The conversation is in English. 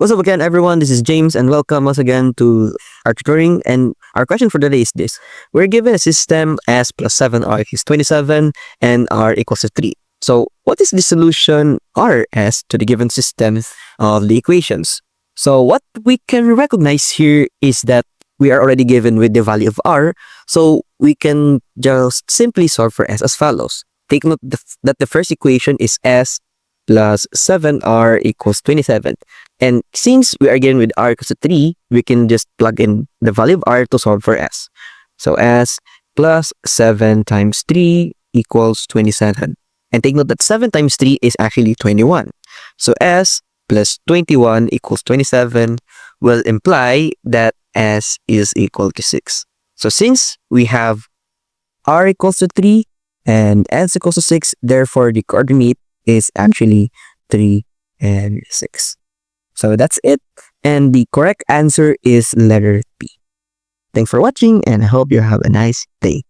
What's up again, everyone? This is James, and welcome once again to our tutoring. And our question for today is this: we're given a system S plus 7R is 27 and R equals to 3. So, what is the solution RS to the given system of the equations? So, what we can recognize here is that we are already given with the value of R, so we can just simply solve for S as follows. Take note that the first equation is S plus 7R equals 27. And since we are given with R equals to 3, we can just plug in the value of R to solve for S. So S plus 7 times 3 equals 27. And take note that 7 times 3 is actually 21. So S plus 21 equals 27 will imply that S is equal to 6. So since we have R equals to 3 and S equals to 6, therefore the coordinate is actually 3 and 6. So that's it. And the correct answer is letter B. Thanks for watching, and I hope you have a nice day.